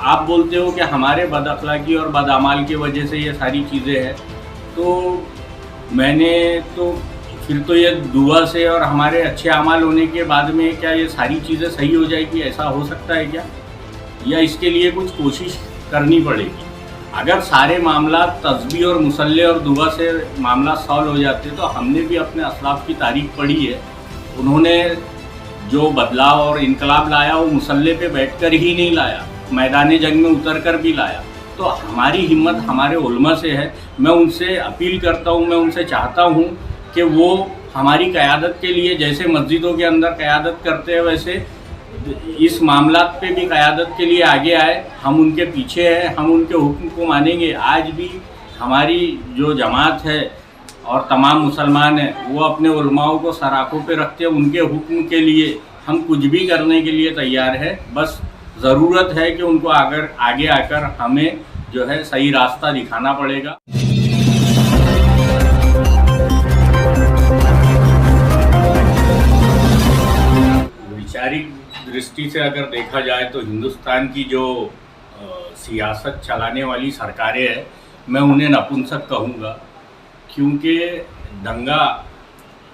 आप बोलते हो कि हमारे बदअखलाकी और बदअमाल की वजह से ये सारी चीज़ें हैं, तो मैंने तो फिर तो ये दुआ से और हमारे अच्छे अमाल होने के बाद में क्या ये सारी चीज़ें सही हो जाएगी, ऐसा हो सकता है क्या? या इसके लिए कुछ कोशिश करनी पड़ेगी? अगर सारे मामला तस्बीह और मुसल्ले और दुआ से मामला सॉल्व हो जाते तो हमने भी अपने असलाफ की तारीख पढ़ी है। उन्होंने जो बदलाव और इनकलाब लाया वो मुसल्ले पे बैठकर ही नहीं लाया, मैदान जंग में उतर कर भी लाया। तो हमारी हिम्मत हमारे उलमा से है। मैं उनसे अपील करता हूँ, मैं उनसे चाहता हूँ कि वो हमारी क़यादत के लिए जैसे मस्जिदों के अंदर क़यादत करते हैं वैसे इस मामलात पे भी क़यादत के लिए आगे आए। हम उनके पीछे हैं, हम उनके हुक्म को मानेंगे। आज भी हमारी जो जमात है और तमाम मुसलमान हैं वो अपने उलमाओं को सराखों पे रखते हैं। उनके हुक्म के लिए हम कुछ भी करने के लिए तैयार है। बस ज़रूरत है कि उनको आगे आकर हमें जो है सही रास्ता दिखाना पड़ेगा। वैचारिक दृष्टि से अगर देखा जाए तो हिंदुस्तान की जो सियासत चलाने वाली सरकारें हैं, मैं उन्हें नपुंसक कहूँगा, क्योंकि दंगा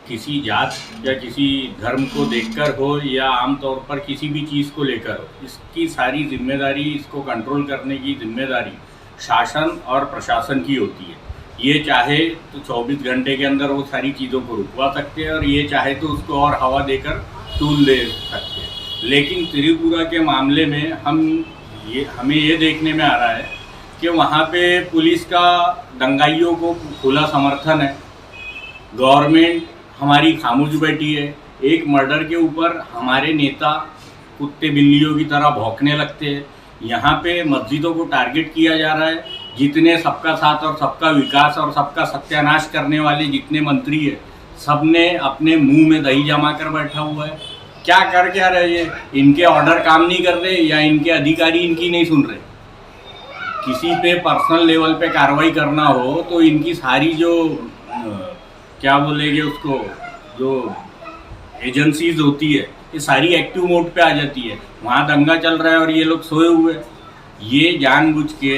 किसी जात या किसी धर्म को देखकर हो या आम तौर पर किसी भी चीज़ को लेकर हो, इसकी सारी जिम्मेदारी, इसको कंट्रोल करने की जिम्मेदारी शासन और प्रशासन की होती है। ये चाहे तो 24 घंटे के अंदर वो सारी चीज़ों को रुकवा सकते हैं और ये चाहे तो उसको और हवा देकर टूल दे सकते हैं। लेकिन त्रिपुरा के मामले में हमें ये देखने में आ रहा है कि वहाँ पे पुलिस का दंगाइयों को खुला समर्थन है। गवर्नमेंट हमारी खामोश बैठी है। एक मर्डर के ऊपर हमारे नेता कुत्ते बिल्लियों की तरह भौंकने लगते हैं। यहाँ पे मस्जिदों को टारगेट किया जा रहा है। जितने सबका साथ और सबका विकास और सबका सत्यानाश करने वाले जितने मंत्री हैं, सब ने अपने मुंह में दही जमा कर बैठा हुआ है। क्या कर क्या रहे हैं? इनके ऑर्डर काम नहीं कर रहे या इनके अधिकारी इनकी नहीं सुन रहे? किसी पे पर्सनल लेवल पे कार्रवाई करना हो तो इनकी सारी जो क्या बोलेंगे उसको, जो एजेंसीज होती है, ये सारी एक्टिव मोड पे आ जाती है। वहाँ दंगा चल रहा है और ये लोग सोए हुए। ये जानबूझ के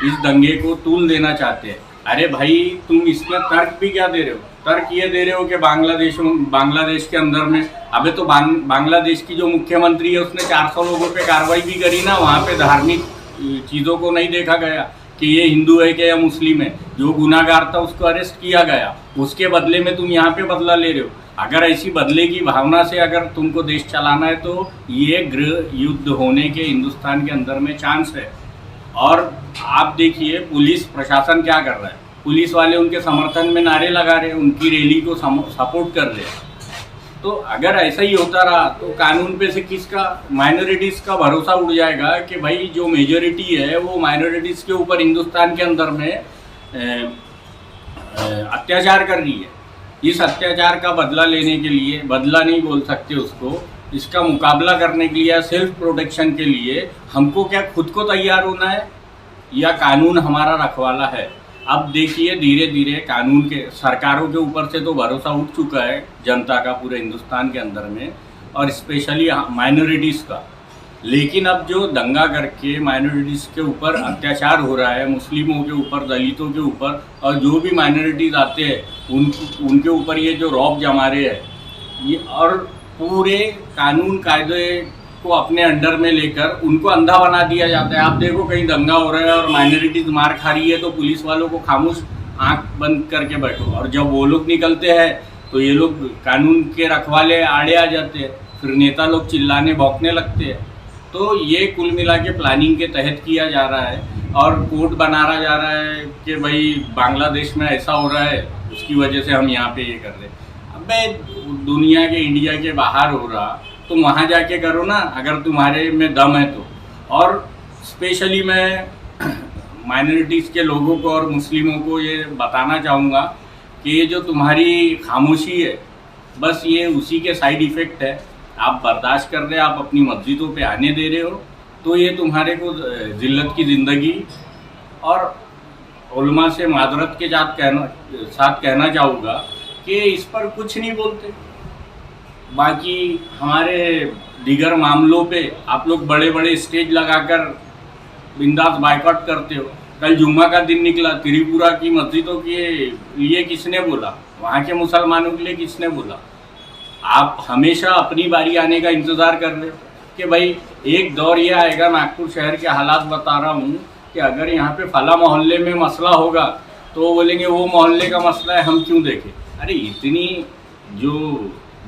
इस दंगे को तूल देना चाहते हैं। अरे भाई, तुम इसमें तर्क भी क्या दे रहे हो? तर्क ये दे रहे हो कि बांग्लादेश के अंदर में, अबे तो बांग्लादेश की जो मुख्यमंत्री है उसने 400 लोगों पे कार्रवाई भी करी ना। वहाँ पे धार्मिक चीज़ों को नहीं देखा गया कि ये हिंदू है कि या मुस्लिम है। जो गुनाहगार था उसको अरेस्ट किया गया। उसके बदले में तुम यहाँ पे बदला ले रहे हो। अगर ऐसी बदले की भावना से अगर तुमको देश चलाना है तो ये गृह युद्ध होने के हिंदुस्तान के अंदर में चांस है। और आप देखिए पुलिस प्रशासन क्या कर रहा है। पुलिस वाले उनके समर्थन में नारे लगा रहे हैं, उनकी रैली को सपोर्ट कर रहे हैं। तो अगर ऐसा ही होता रहा तो कानून पे से किसका, माइनॉरिटीज़ का भरोसा उड़ जाएगा कि भाई जो मेजॉरिटी है वो माइनॉरिटीज़ के ऊपर हिंदुस्तान के अंदर में अत्याचार कर रही है। इस अत्याचार का बदला लेने के लिए, बदला नहीं बोल सकते उसको, इसका मुकाबला करने के लिए या सेल्फ प्रोटेक्शन के लिए हमको क्या खुद को तैयार होना है या कानून हमारा रखवाला है? अब देखिए धीरे धीरे कानून के, सरकारों के ऊपर से तो भरोसा उठ चुका है जनता का पूरे हिंदुस्तान के अंदर में, और स्पेशली माइनॉरिटीज़ का। लेकिन अब जो दंगा करके माइनॉरिटीज़ के ऊपर अत्याचार हो रहा है, मुस्लिमों के ऊपर, दलितों के ऊपर, और जो भी माइनॉरिटीज़ आते हैं उनके ऊपर ये जो रौब जमा रहे हैं, ये और पूरे कानून कायदे को अपने अंडर में लेकर उनको अंधा बना दिया जाता है। आप देखो कहीं दंगा हो रहा है और माइनॉरिटीज़ मार खा रही है तो पुलिस वालों को खामोश आंख बंद करके बैठो, और जब वो लोग निकलते हैं तो ये लोग कानून के रखवाले आड़े आ जाते हैं। फिर नेता लोग चिल्लाने भौंकने लगते हैं। तो ये कुल मिला के प्लानिंग के तहत किया जा रहा है और कोर्ट बनाया जा रहा है कि भाई बांग्लादेश में ऐसा हो रहा है, उसकी वजह से हम यहाँ पे ये कर रहे हैं। अबे दुनिया के, इंडिया के बाहर हो रहा, तुम वहाँ जाके करो ना अगर तुम्हारे में दम है तो। और स्पेशली मैं माइनॉरिटीज़ के लोगों को और मुस्लिमों को ये बताना चाहूँगा कि ये जो तुम्हारी खामोशी है, बस ये उसी के साइड इफ़ेक्ट है। आप बर्दाश्त कर रहे, आप अपनी मस्जिदों पे आने दे रहे हो, तो ये तुम्हारे को ज़िल्लत की ज़िंदगी। और उलमा से माजरत के साथ कहना चाहूँगा कि इस पर कुछ नहीं बोलते। बाकी हमारे दीगर मामलों पे आप लोग बड़े बड़े स्टेज लगाकर बिंदास बाइकआउट करते हो। कल जुम्मा का दिन निकला, त्रिपुरा की मस्जिदों के लिए किसने बोला? वहाँ के मुसलमानों के लिए किसने बोला? आप हमेशा अपनी बारी आने का इंतज़ार कर रहे हो कि भाई एक दौर ये आएगा, नागपुर शहर के हालात बता रहा हूँ कि अगर यहाँ पे फला मोहल्ले में मसला होगा तो वो बोलेंगे वो मोहल्ले का मसला है, हम क्यों देखें। अरे इतनी जो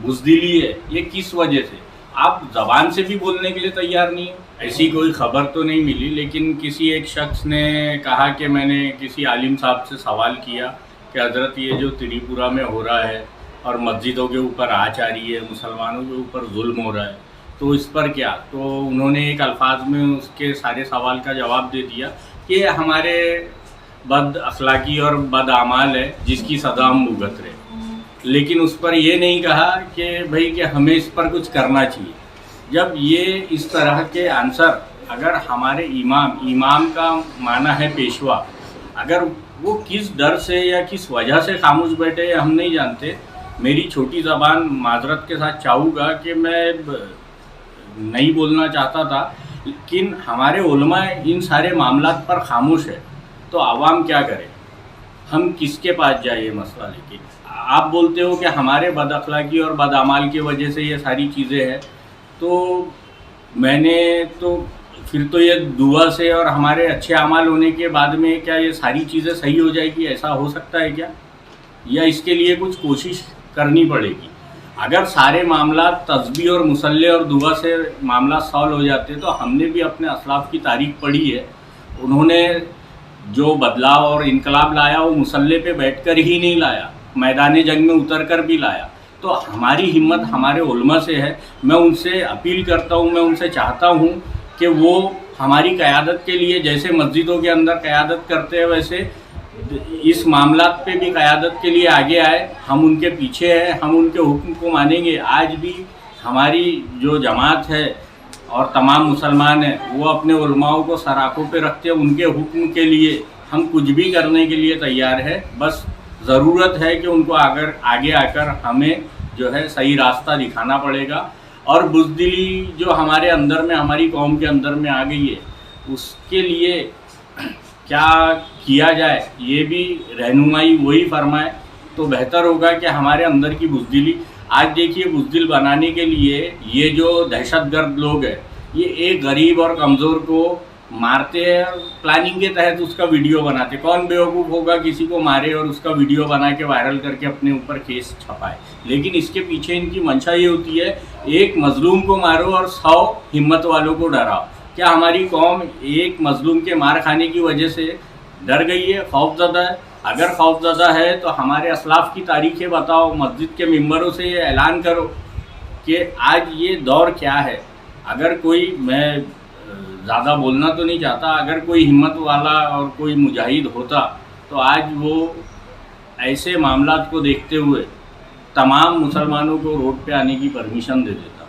बुज़दिली है ये किस वजह से? आप ज़बान से भी बोलने के लिए तैयार नहीं हो। ऐसी कोई खबर तो नहीं मिली, लेकिन किसी एक शख्स ने कहा कि मैंने किसी आलिम साहब से सवाल किया कि हज़रत ये जो त्रिपुरा में हो रहा है और मस्जिदों के ऊपर आँच आ रही है, मुसलमानों के ऊपर जुल्म हो रहा है, तो इस पर क्या? तो उन्होंने एक अल्फाज में उसके सारे सवाल का जवाब दे दिया कि हमारे बद अखलाकी और बद आमाल है जिसकी सज़ा हम भुगत रहे। लेकिन उस पर ये नहीं कहा कि भाई कि हमें इस पर कुछ करना चाहिए। जब ये इस तरह के आंसर, अगर हमारे इमाम का माना है पेशवा, अगर वो किस डर से या किस वजह से खामोश बैठे हम नहीं जानते। मेरी छोटी ज़बान माजरत के साथ चाहूँगा कि मैं नहीं बोलना चाहता था, लेकिन हमारे उलमा इन सारे मामलात पर खामोश है, तो आवाम क्या करे? हम किसके पास जाए ये मसला लेके? आप बोलते हो कि हमारे बद अखलाकी और बदआमाल की वजह से ये सारी चीज़ें हैं, तो मैंने तो फिर तो ये दुआ से और हमारे अच्छे अमाल होने के बाद में क्या ये सारी चीज़ें सही हो जाएगी? ऐसा हो सकता है क्या? या इसके लिए कुछ कोशिश करनी पड़ेगी? अगर सारे मामला तस्बीह और मुसल्ले और दुआ से मामला सॉल्व हो जाते तो हमने भी अपने असलाफ की तारीख पढ़ी है। उन्होंने जो बदलाव और इनकलाब लाया वो मुसल्ले पे बैठकर ही नहीं लाया, मैदान जंग में उतर कर भी लाया। तो हमारी हिम्मत हमारे उलमा से है। मैं उनसे अपील करता हूँ, मैं उनसे चाहता हूँ कि वो हमारी क़यादत के लिए जैसे मस्जिदों के अंदर क़यादत करते हैं वैसे इस मामलात पे भी क़यादत के लिए आगे आए। हम उनके पीछे हैं, हम उनके हुक्म को मानेंगे। आज भी हमारी जो जमात है और तमाम मुसलमान हैं वो अपने उलमाओं को सर आँखों पे रखते हैं। उनके हुक्म के लिए हम कुछ भी करने के लिए तैयार है। बस ज़रूरत है कि उनको अगर आगे आकर हमें जो है सही रास्ता दिखाना पड़ेगा। और बुज़दिली जो हमारे अंदर में, हमारी कौम के अंदर में आ गई है, उसके लिए क्या किया जाए ये भी रहनुमाई वही फरमाए तो बेहतर होगा कि हमारे अंदर की बुज़दिली। आज देखिए, बुज़दिल बनाने के लिए ये जो दहशतगर्द लोग हैं ये एक गरीब और कमज़ोर को मारते हैं और प्लानिंग के तहत उसका वीडियो बनाते। कौन बेवकूफ़ होगा किसी को मारे और उसका वीडियो बना के वायरल करके अपने ऊपर केस छपाए? लेकिन इसके पीछे इनकी मंशा ये होती है, एक मज़लूम को मारो और 100 हिम्मत वालों को डराओ। क्या हमारी कौम एक मज़लूम के मार खाने की वजह से डर गई है, खौफज़दा है? अगर खौफज़दा है तो हमारे असलाफ़ की तारीखें बताओ, मस्जिद के मिंबरों से ये ऐलान करो कि आज ये दौर क्या है। अगर कोई, मैं ज़्यादा बोलना तो नहीं चाहता, अगर कोई हिम्मत वाला और कोई मुजाहिद होता तो आज वो ऐसे मामलात को देखते हुए तमाम मुसलमानों को रोड पे आने की परमिशन दे देता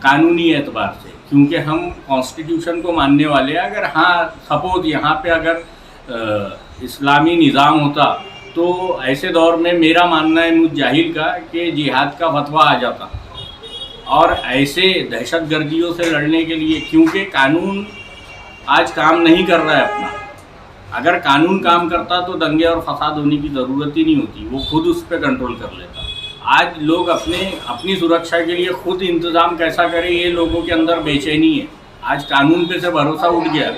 कानूनी एतबार से, क्योंकि हम कॉन्स्टिट्यूशन को मानने वाले हैं। अगर हाँ सपोज यहाँ पे अगर इस्लामी निज़ाम होता तो ऐसे दौर में मेरा मानना है मुझ जाहिल का कि जिहाद का फतवा आ जाता। और ऐसे दहशतगर्दियों से लड़ने के लिए, क्योंकि कानून आज काम नहीं कर रहा है अपना। अगर कानून काम करता तो दंगे और फसाद होने की ज़रूरत ही नहीं होती, वो खुद उस पर कंट्रोल कर लेता। आज लोग अपनी सुरक्षा के लिए खुद इंतज़ाम कैसा करें ये लोगों के अंदर बेचैनी है। आज कानून पे से भरोसा उठ गया।